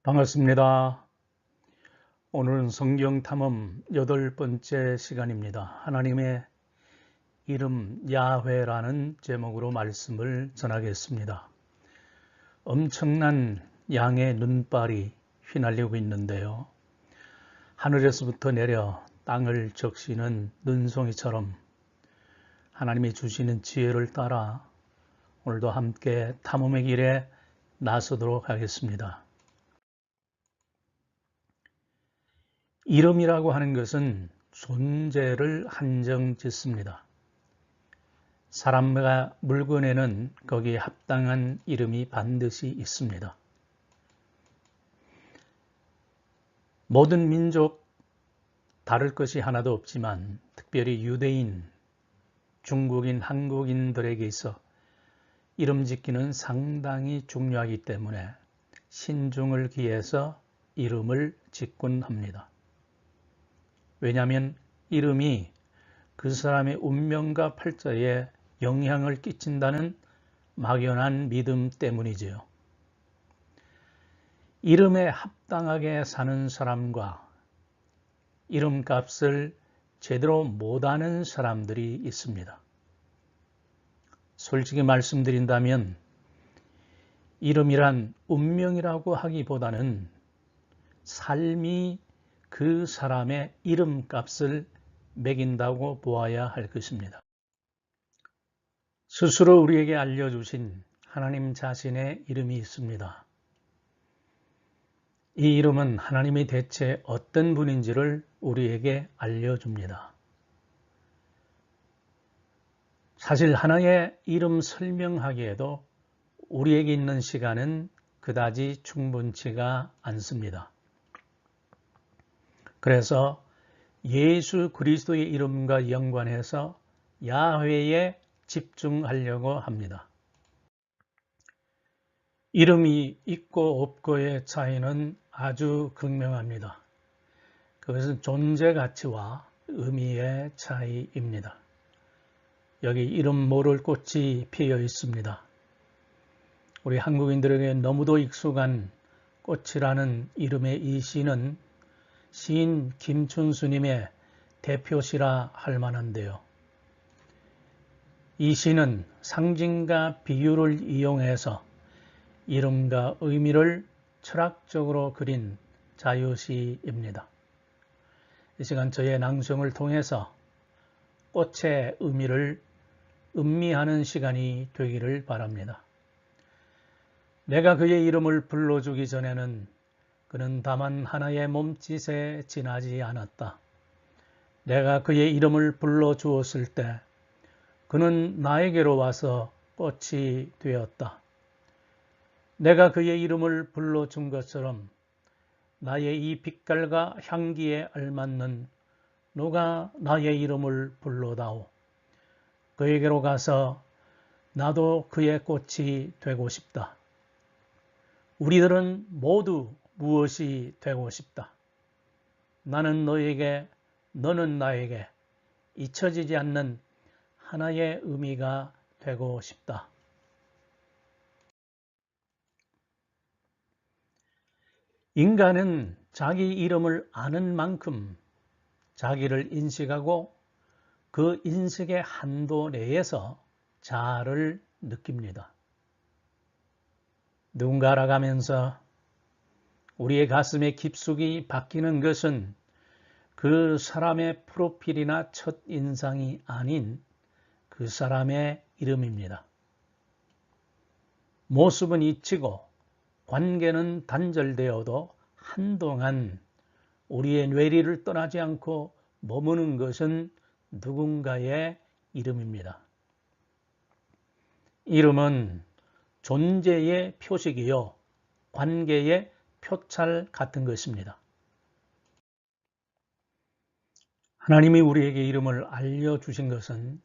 반갑습니다. 오늘은 성경 탐험 8번째 시간입니다. 하나님의 이름 야훼라는 제목으로 말씀을 전하겠습니다. 엄청난 양의 눈발이 휘날리고 있는데요. 하늘에서부터 내려 땅을 적시는 눈송이처럼 하나님이 주시는 지혜를 따라 오늘도 함께 탐험의 길에 나서도록 하겠습니다. 이름이라고 하는 것은 존재를 한정짓습니다. 사람과 물건에는 거기에 합당한 이름이 반드시 있습니다. 모든 민족 다를 것이 하나도 없지만 특별히 유대인, 중국인, 한국인들에게 있어 이름 짓기는 상당히 중요하기 때문에 신중을 기해서 이름을 짓곤 합니다. 왜냐하면 이름이 그 사람의 운명과 팔자에 영향을 끼친다는 막연한 믿음 때문이지요. 이름에 합당하게 사는 사람과 이름값을 제대로 못하는 사람들이 있습니다. 솔직히 말씀드린다면 이름이란 운명이라고 하기보다는 삶이 그 사람의 이름값을 매긴다고 보아야 할 것입니다. 스스로 우리에게 알려주신 하나님 자신의 이름이 있습니다. 이 이름은 하나님이 대체 어떤 분인지를 우리에게 알려줍니다. 사실 하나의 이름 설명하기에도 우리에게 있는 시간은 그다지 충분치가 않습니다. 그래서 예수 그리스도의 이름과 연관해서 야훼에 집중하려고 합니다. 이름이 있고 없고의 차이는 아주 극명합니다. 그것은 존재 가치와 의미의 차이입니다. 여기 이름 모를 꽃이 피어 있습니다. 우리 한국인들에게 너무도 익숙한 꽃이라는 이름의 이 시는 시인 김춘수님의 대표시라 할 만한데요. 이 시는 상징과 비유를 이용해서 이름과 의미를 철학적으로 그린 자유시입니다. 이 시간 저의 낭송을 통해서 꽃의 의미를 음미하는 시간이 되기를 바랍니다. 내가 그의 이름을 불러주기 전에는 그는 다만 하나의 몸짓에 지나지 않았다. 내가 그의 이름을 불러주었을 때 그는 나에게로 와서 꽃이 되었다. 내가 그의 이름을 불러준 것처럼 나의 이 빛깔과 향기에 알맞는 누가 나의 이름을 불러다오. 그에게로 가서 나도 그의 꽃이 되고 싶다. 우리들은 모두 무엇이 되고 싶다. 나는 너에게, 너는 나에게 잊혀지지 않는 하나의 의미가 되고 싶다. 인간은 자기 이름을 아는 만큼 자기를 인식하고 그 인식의 한도 내에서 자아를 느낍니다. 누군가 알아가면서 우리의 가슴에 깊숙이 박히는 것은 그 사람의 프로필이나 첫인상이 아닌 그 사람의 이름입니다. 모습은 잊히고 관계는 단절되어도 한동안 우리의 뇌리를 떠나지 않고 머무는 것은 누군가의 이름입니다. 이름은 존재의 표식이요, 관계의 표찰 같은 것입니다. 하나님이 우리에게 이름을 알려주신 것은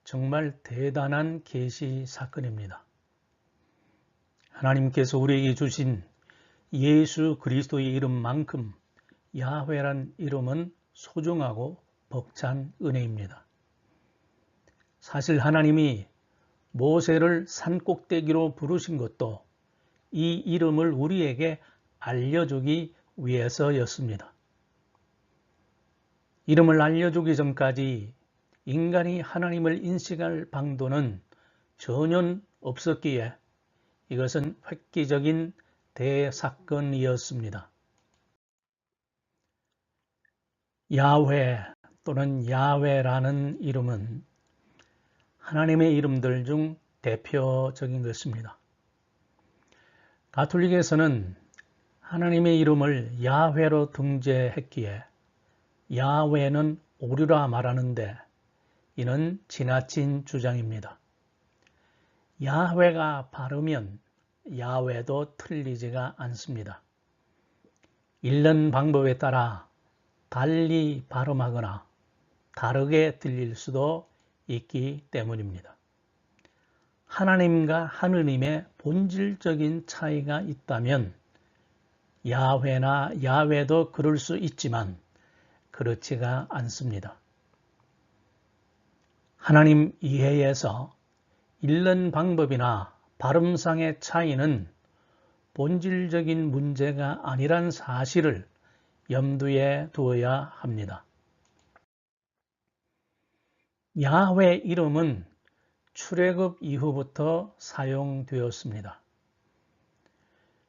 정말 대단한 계시 사건입니다. 하나님께서 우리에게 주신 예수 그리스도의 이름만큼 야훼란 이름은 소중하고 벅찬 은혜입니다. 사실 하나님이 모세를 산꼭대기로 부르신 것도 이 이름을 우리에게 알려주기 위해서였습니다. 이름을 알려주기 전까지 인간이 하나님을 인식할 방도는 전혀 없었기에 이것은 획기적인 대사건이었습니다. 야훼 또는 야훼라는 이름은 하나님의 이름들 중 대표적인 것입니다. 가톨릭에서는 하나님의 이름을 야훼로 등재했기에 야훼는 오류라 말하는데 이는 지나친 주장입니다. 야훼가 바르면 야훼도 틀리지가 않습니다. 읽는 방법에 따라 달리 발음하거나 다르게 들릴 수도 있기 때문입니다. 하나님과 하느님의 본질적인 차이가 있다면 야훼나 야훼도 그럴 수 있지만 그렇지가 않습니다. 하나님 이해에서 읽는 방법이나 발음상의 차이는 본질적인 문제가 아니란 사실을 염두에 두어야 합니다. 야훼 이름은 출애굽 이후부터 사용되었습니다.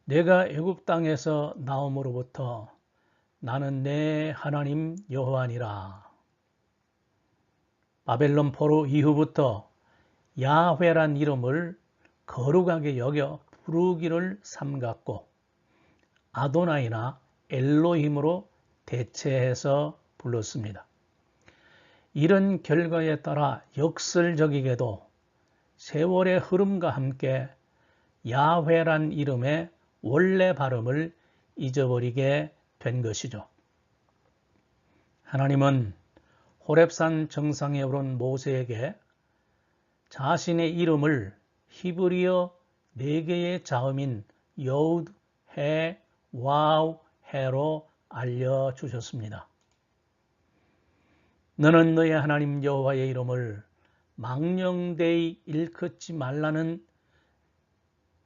내가 애굽 땅에서 나옴으로부터 나는 내 하나님 여호와니라. 바벨론 포로 이후부터 야훼란 이름을 거룩하게 여겨 부르기를 삼갔고 아도나이나 엘로힘으로 대체해서 불렀습니다. 이런 결과에 따라 역설적이게도 세월의 흐름과 함께 야훼란 이름의 원래 발음을 잊어버리게 된 것이죠. 하나님은 호렙산 정상에 오른 모세에게 자신의 이름을 히브리어 4개의 자음인 여우드, 해, 와우, 해로 알려주셨습니다. 너는 너의 하나님 여호와의 이름을 망령되이 일컫지 말라는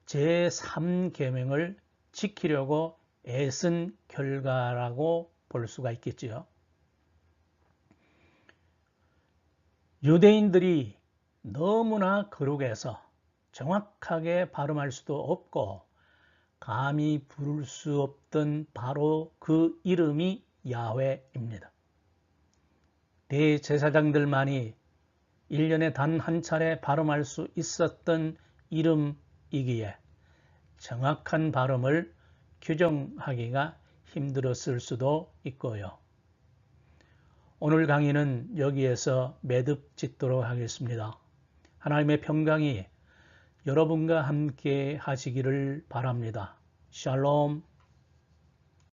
제3계명을 지키려고 애쓴 결과라고 볼 수가 있겠지요. 유대인들이 너무나 거룩해서 정확하게 발음할 수도 없고 감히 부를 수 없던 바로 그 이름이 야훼입니다. 대제사장들만이 1년에 단 한 차례 발음할 수 있었던 이름이기에 정확한 발음을 규정하기가 힘들었을 수도 있고요. 오늘 강의는 여기에서 매듭 짓도록 하겠습니다. 하나님의 평강이 여러분과 함께 하시기를 바랍니다. 샬롬.